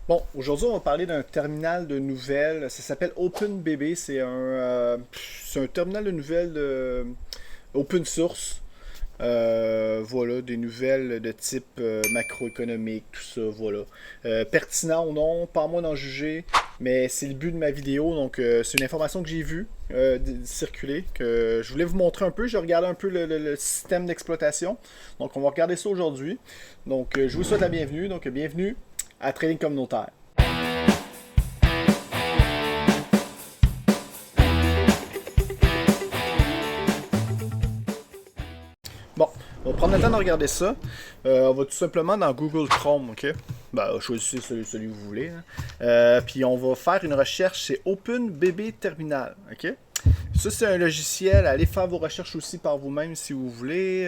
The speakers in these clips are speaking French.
Bon, aujourd'hui, on va parler d'un terminal de nouvelles. Ça s'appelle OpenBB. C'est un terminal de nouvelles open source. Voilà, des nouvelles de type macroéconomique, tout ça, voilà. Pertinent ou non, pas à moi d'en juger, mais c'est le but de ma vidéo. Donc, c'est une information que j'ai vue circuler, que je voulais vous montrer un peu. J'ai regardé un peu le système d'exploitation. Donc, on va regarder ça aujourd'hui. Donc, je vous souhaite la bienvenue. Donc, bienvenue à Trading Communautaire. Bon, on va prendre le temps de regarder ça. On va tout simplement dans Google Chrome, ok? Ben, choisissez celui que vous voulez, hein. Puis on va faire une recherche, c'est OpenBB Terminal, ok? Ça, c'est un logiciel. Allez faire vos recherches aussi par vous-même si vous voulez.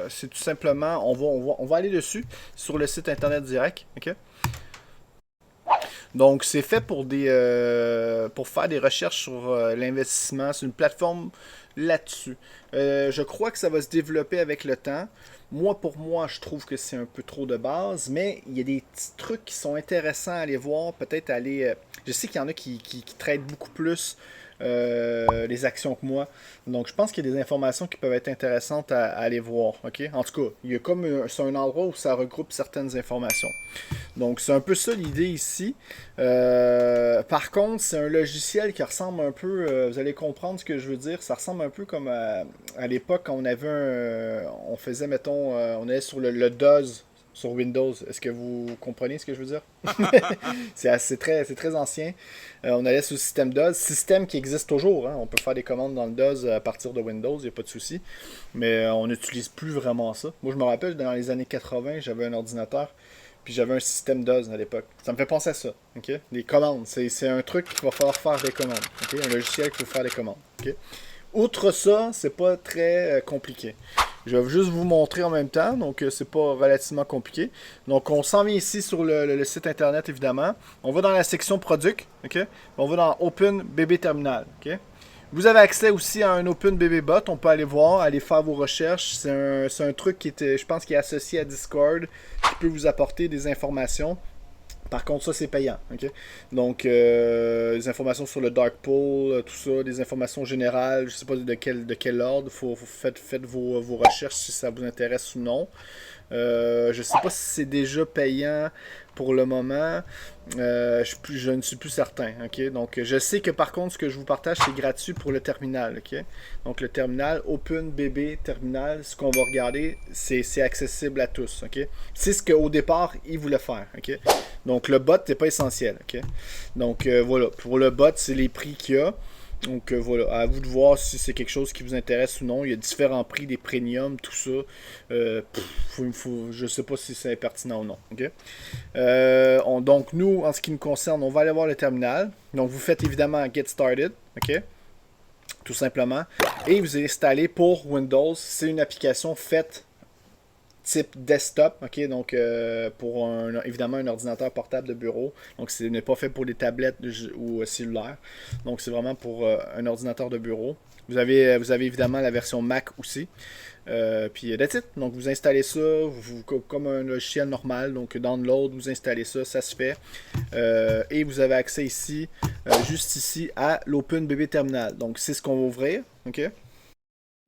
C'est tout simplement, on va aller dessus sur le site internet direct, ok? Donc, c'est fait pour faire des recherches sur l'investissement. C'est une plateforme là-dessus. Je crois que ça va se développer avec le temps. Moi, pour moi, je trouve que c'est un peu trop de base, mais il y a des petits trucs qui sont intéressants à aller voir. Peut-être aller. Je sais qu'il y en a qui traitent beaucoup plus les actions que moi. Donc, je pense qu'il y a des informations qui peuvent être intéressantes à aller voir. Ok? En tout cas, il y a comme c'est un endroit où ça regroupe certaines informations. Donc, c'est un peu ça l'idée ici. Par contre, c'est un logiciel qui ressemble un peu, vous allez comprendre ce que je veux dire, ça ressemble un peu comme à l'époque quand on avait on faisait, mettons, on allait sur le DOS sur Windows. Est-ce que vous comprenez ce que je veux dire? C'est très ancien. On allait sur le système DOS, système qui existe toujours, hein. On peut faire des commandes dans le DOS à partir de Windows, il n'y a pas de souci. Mais on n'utilise plus vraiment ça. Moi, je me rappelle, dans les années 80, j'avais un ordinateur. Puis j'avais un système DOS à l'époque. Ça me fait penser à ça. Ok? Des commandes. C'est un truc qu'il va falloir faire des commandes. Ok? Un logiciel qui faut faire des commandes. Ok? Outre ça, c'est pas très compliqué. Je vais juste vous montrer en même temps, donc c'est pas relativement compliqué. Donc on s'en vient ici sur le site internet évidemment. On va dans la section product, ok? On va dans Open BB Terminal, ok? Vous avez accès aussi à un OpenBB Bot, on peut aller voir, aller faire vos recherches. C'est un truc qui est, je pense, qui est associé à Discord, qui peut vous apporter des informations. Par contre, ça, c'est payant. Ok. Donc, des informations sur le Dark Pool, tout ça, des informations générales, je ne sais pas de quel ordre. Faites vos recherches si ça vous intéresse ou non. Je ne sais pas si c'est déjà payant pour le moment. Je ne suis plus certain. Ok. Donc, je sais que par contre, ce que je vous partage, c'est gratuit pour le terminal. Ok. Donc, le terminal OpenBB Terminal, ce qu'on va regarder, c'est accessible à tous. Ok. C'est ce qu'au départ, ils voulaient faire. Ok. Donc, le bot n'est pas essentiel. Ok. Donc, voilà. Pour le bot, c'est les prix qu'il y a. Donc voilà, à vous de voir si c'est quelque chose qui vous intéresse ou non. Il y a différents prix, des premiums, tout ça. Je sais pas si c'est pertinent ou non. Okay? Donc nous, en ce qui nous concerne, on va aller voir le terminal. Donc vous faites évidemment Get Started. Ok? Tout simplement. Et vous installez pour Windows. C'est une application faite type desktop, ok, donc pour évidemment un ordinateur portable de bureau, donc ce n'est pas fait pour les tablettes ou cellulaires, donc c'est vraiment pour un ordinateur de bureau. Vous avez évidemment la version Mac aussi. Puis that's it. Donc vous installez ça comme un logiciel normal. Donc download, vous installez ça, ça se fait. Et vous avez accès ici, juste ici, à l'OpenBB Terminal. Donc c'est ce qu'on va ouvrir. Ok.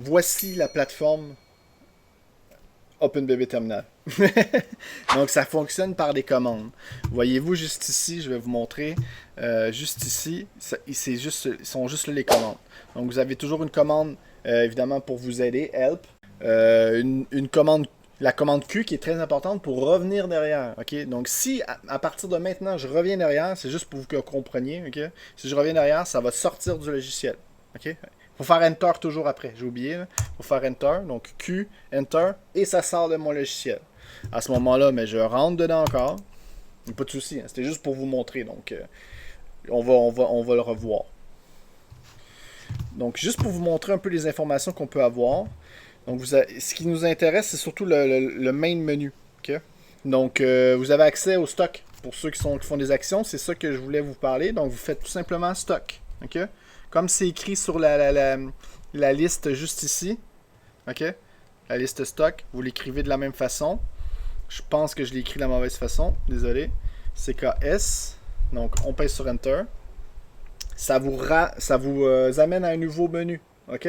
Voici la plateforme OpenBB Terminal. Donc ça fonctionne par des commandes. Voyez-vous juste ici, je vais vous montrer. Juste ici, ils sont juste là les commandes. Donc vous avez toujours une commande, évidemment pour vous aider, help. Une commande, la commande Q qui est très importante pour revenir derrière. Ok. Donc si à partir de maintenant je reviens derrière, c'est juste pour que vous compreniez. Ok. Si je reviens derrière, ça va sortir du logiciel. Ok. Faut faire Enter toujours après, j'ai oublié. Il faut faire Enter, donc Q, Enter, et ça sort de mon logiciel. À ce moment-là, mais je rentre dedans encore. Pas de souci, hein, c'était juste pour vous montrer. Donc, on va le revoir. Donc, juste pour vous montrer un peu les informations qu'on peut avoir. Donc, ce qui nous intéresse, c'est surtout le main menu. Okay? Donc, vous avez accès au stock. Pour ceux qui font des actions, c'est ça que je voulais vous parler. Donc, vous faites tout simplement stock. Okay? Comme c'est écrit sur la liste juste ici, ok? La liste stock, vous l'écrivez de la même façon. Je pense que je l'ai écrit de la mauvaise façon, désolé. CKS. Donc, on pèse sur Enter. Ça vous amène à un nouveau menu. OK?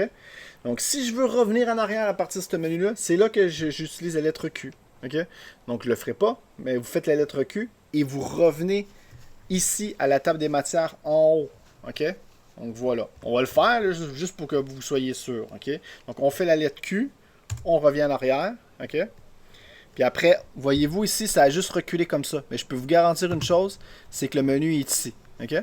Donc, si je veux revenir en arrière à partir de ce menu-là, c'est là que j'utilise la lettre Q. OK? Donc, je ne le ferai pas, mais vous faites la lettre Q et vous revenez ici à la table des matières en haut. OK? Donc, voilà. On va le faire là, juste pour que vous soyez sûr. OK? Donc, on fait la lettre Q. On revient en arrière. OK? Puis après, voyez-vous ici, ça a juste reculé comme ça. Mais je peux vous garantir une chose, c'est que le menu est ici. OK?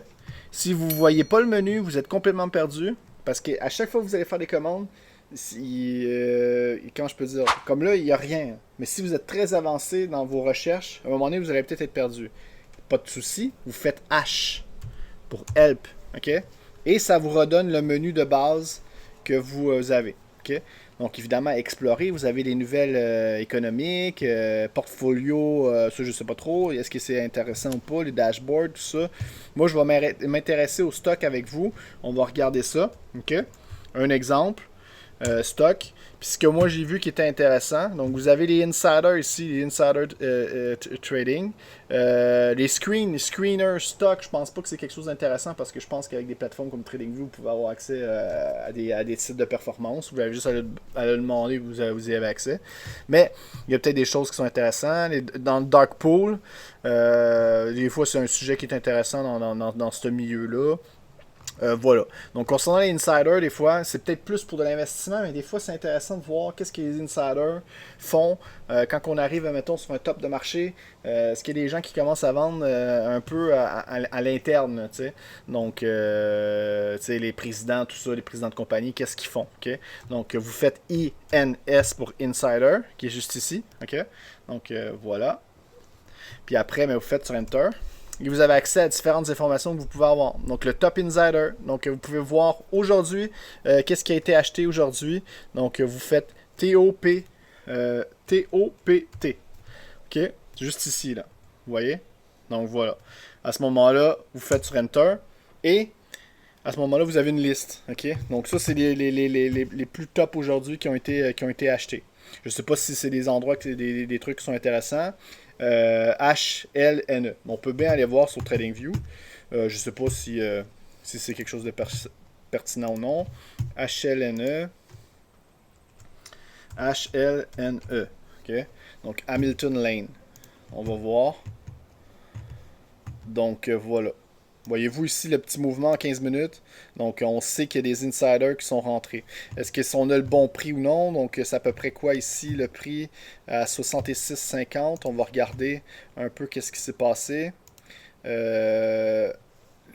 Si vous ne voyez pas le menu, vous êtes complètement perdu. Parce qu'à chaque fois que vous allez faire des commandes, comment je peux dire, comme là, il n'y a rien. Mais si vous êtes très avancé dans vos recherches, à un moment donné, vous allez peut-être être perdu. Pas de souci, vous faites H pour Help. OK? Et ça vous redonne le menu de base que vous avez. OK? Donc, évidemment, explorer, vous avez des nouvelles économiques, portfolio, ça, je ne sais pas trop. Est-ce que c'est intéressant ou pas, les dashboards, tout ça. Moi, je vais m'intéresser au stock avec vous. On va regarder ça. OK? Un exemple, stock. Puis ce que moi, j'ai vu qui était intéressant. Donc, vous avez les insiders ici, les insider trading. Les screeners stock, je pense pas que c'est quelque chose d'intéressant parce que je pense qu'avec des plateformes comme TradingView, vous pouvez avoir accès à des sites de performance. Vous avez juste à le demander, vous y avez accès. Mais il y a peut-être des choses qui sont intéressantes. Dans le dark pool, des fois, c'est un sujet qui est intéressant dans ce milieu-là. Voilà. Donc, concernant les insiders, des fois, c'est peut-être plus pour de l'investissement, mais des fois, c'est intéressant de voir qu'est-ce que les insiders font quand on arrive, mettons, sur un top de marché. Est-ce qu'il y a des gens qui commencent à vendre un peu à l'interne, tu sais. Donc, tu sais, les présidents, tout ça, les présidents de compagnie, qu'est-ce qu'ils font, ok? Donc, vous faites INS pour insider, qui est juste ici, ok? Donc, voilà. Puis après, vous faites sur Enter. Et vous avez accès à différentes informations que vous pouvez avoir. Donc, le Top Insider. Donc, vous pouvez voir aujourd'hui qu'est-ce qui a été acheté aujourd'hui. Donc, vous faites TOP, TOPT. OK? Juste ici, là. Vous voyez? Donc, voilà. À ce moment-là, vous faites sur Enter. Et à ce moment-là, vous avez une liste. OK? Donc, ça, c'est les plus top aujourd'hui qui ont été achetés. Je ne sais pas si c'est des endroits, des trucs qui sont intéressants. HLNE. On peut bien aller voir sur TradingView. Je ne sais pas si c'est quelque chose de pertinent ou non. HLNE. HLNE. OK? Donc, Hamilton Lane. On va voir. Donc, voilà. Voyez-vous ici le petit mouvement en 15 minutes. Donc, on sait qu'il y a des insiders qui sont rentrés. Est-ce qu'on a le bon prix ou non? Donc, c'est à peu près quoi ici le prix à 66,50. On va regarder un peu qu'est-ce qui s'est passé. Lui,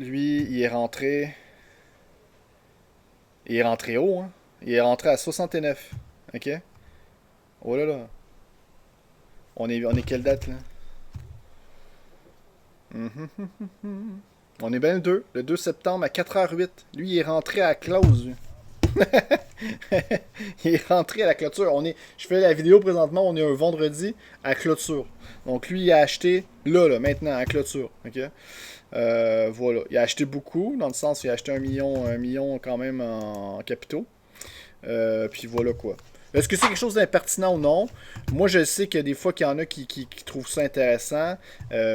il est rentré. Il est rentré haut, hein? Il est rentré à 69. OK? Oh là là. On est quelle date, là? On est bien le 2 septembre à 4h08. Lui, il est rentré à la close. Il est rentré à la clôture. Je fais la vidéo présentement, on est un vendredi à clôture. Donc lui, il a acheté là, maintenant, à clôture. Okay? Voilà. Il a acheté beaucoup, dans le sens il a acheté 1 million quand même en capitaux. Puis voilà quoi. Est-ce que c'est quelque chose d'impertinent ou non? Moi, je sais que des fois qu'il y en a qui trouvent ça intéressant.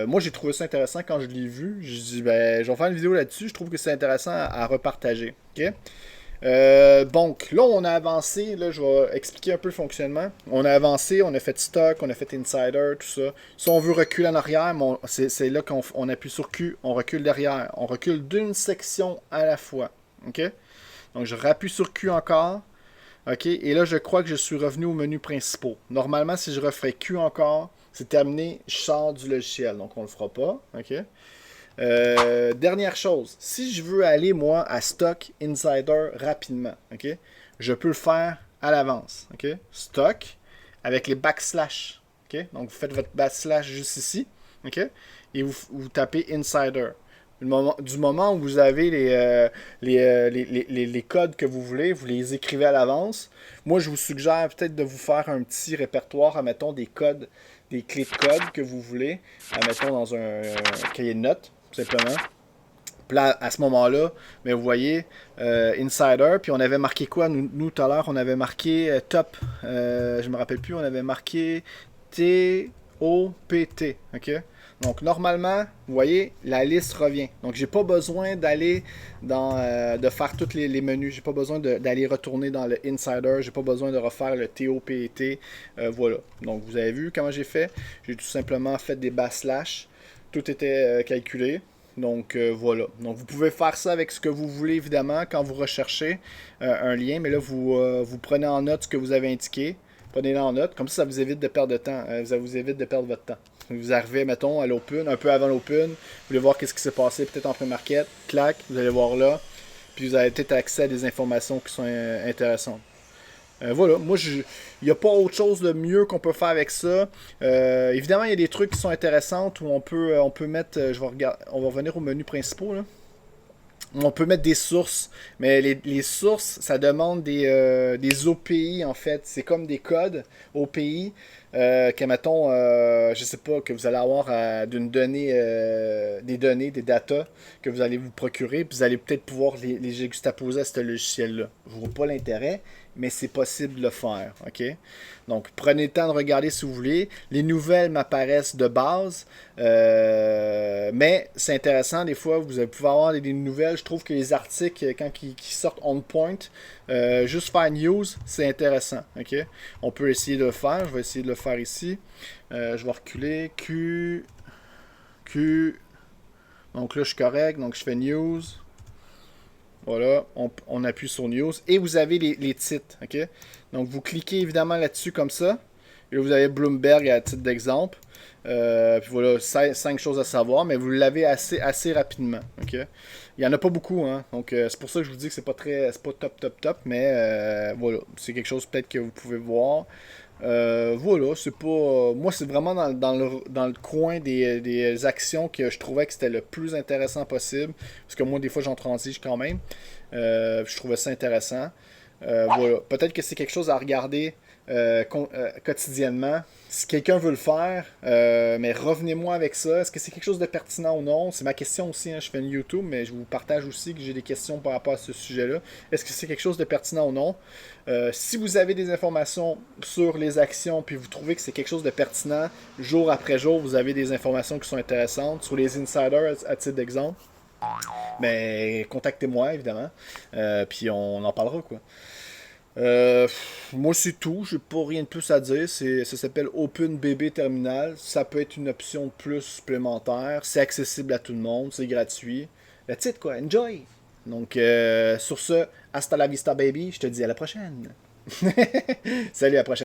Moi, j'ai trouvé ça intéressant quand je l'ai vu. Je dis, ben, je vais faire une vidéo là-dessus. Je trouve que c'est intéressant à repartager. OK? Donc, là, on a avancé. Là, je vais expliquer un peu le fonctionnement. On a avancé, on a fait stock, on a fait insider, tout ça. Si on veut reculer en arrière, c'est là qu'on appuie sur Q, on recule derrière. On recule d'une section à la fois. OK? Donc, je rappuie sur Q encore. OK? Et là, je crois que je suis revenu au menu principal. Normalement, si je referais Q encore, c'est terminé, je sors du logiciel. Donc, on le fera pas. OK? Dernière chose, si je veux aller, moi, à Stock Insider rapidement, OK? Je peux le faire à l'avance. OK? Stock avec les backslash. OK? Donc, vous faites votre backslash juste ici. OK? Et vous tapez Insider. Du moment où vous avez les codes que vous voulez, vous les écrivez à l'avance. Moi, je vous suggère peut-être de vous faire un petit répertoire, admettons, des codes, des clés de code que vous voulez, admettons, dans un cahier de notes, tout simplement. Puis là, à ce moment-là, mais vous voyez, Insider, puis on avait marqué quoi, nous tout à l'heure, on avait marqué top, je me rappelle plus, on avait marqué TOPT, OK? Donc normalement, vous voyez, la liste revient. Donc j'ai pas besoin d'aller de faire tous les menus. J'ai pas besoin d'aller retourner dans le Insider. J'ai pas besoin de refaire le TOPET. Voilà. Donc vous avez vu comment j'ai fait. J'ai tout simplement fait des backslash. Tout était calculé. Donc voilà. Donc vous pouvez faire ça avec ce que vous voulez évidemment quand vous recherchez un lien. Mais là, vous prenez en note ce que vous avez indiqué. Prenez-le en note. Comme ça vous évite de perdre de temps. Ça vous évite de perdre votre temps. Vous arrivez, mettons, à l'open, un peu avant l'open, vous voulez voir qu'est-ce qui s'est passé, peut-être en pré-market, clac, vous allez voir là, puis vous avez peut-être accès à des informations qui sont intéressantes. Voilà, moi, il n'y a pas autre chose de mieux qu'on peut faire avec ça. Évidemment, il y a des trucs qui sont intéressants où on peut mettre, on va revenir aux menus principaux, là. On peut mettre des sources, mais les sources, ça demande des OPI en fait. C'est comme des codes OPI que, mettons, je sais pas, que vous allez avoir d'une donnée, des données, des data que vous allez vous procurer, puis vous allez peut-être pouvoir les juxtaposer à ce logiciel-là. Je vois pas l'intérêt, mais c'est possible de le faire, ok? Donc, prenez le temps de regarder si vous voulez. Les nouvelles m'apparaissent de base, mais c'est intéressant, des fois, vous pouvez avoir des nouvelles. Je trouve que les articles, quand ils sortent on point, juste faire news, c'est intéressant, ok? On peut essayer de le faire. Je vais essayer de le faire ici. Je vais reculer. Q. Donc là, je suis correct. Donc, je fais news. Voilà, on appuie sur News et vous avez les titres, ok? Donc vous cliquez évidemment là-dessus comme ça. Et là, vous avez Bloomberg à titre d'exemple. Puis voilà, 5 choses à savoir, mais vous l'avez assez rapidement, ok? Il n'y en a pas beaucoup, hein? Donc c'est pour ça que je vous dis que c'est pas top, mais voilà, c'est quelque chose peut-être que vous pouvez voir. Voilà, c'est pas. Moi, c'est vraiment dans le coin des actions que je trouvais que c'était le plus intéressant possible. Parce que moi, des fois, j'en transige quand même. Je trouvais ça intéressant. Voilà. Peut-être que c'est quelque chose à regarder quotidiennement. Si quelqu'un veut le faire, mais revenez-moi avec ça. Est-ce que c'est quelque chose de pertinent ou non? C'est ma question aussi, hein. Je fais une YouTube, mais je vous partage aussi que j'ai des questions par rapport à ce sujet-là. Est-ce que c'est quelque chose de pertinent ou non? Si vous avez des informations sur les actions, puis vous trouvez que c'est quelque chose de pertinent, jour après jour, vous avez des informations qui sont intéressantes sur les insiders à titre d'exemple, mais contactez-moi évidemment, puis on en parlera quoi. Euh, Moi c'est tout, j'ai pas rien de plus à dire. Ça s'appelle OpenBB Terminal. Ça peut être une option de plus supplémentaire. C'est accessible à tout le monde, c'est gratuit. Le titre quoi, enjoy! Donc sur ce, hasta la vista baby, je te dis à la prochaine. Salut, à la prochaine.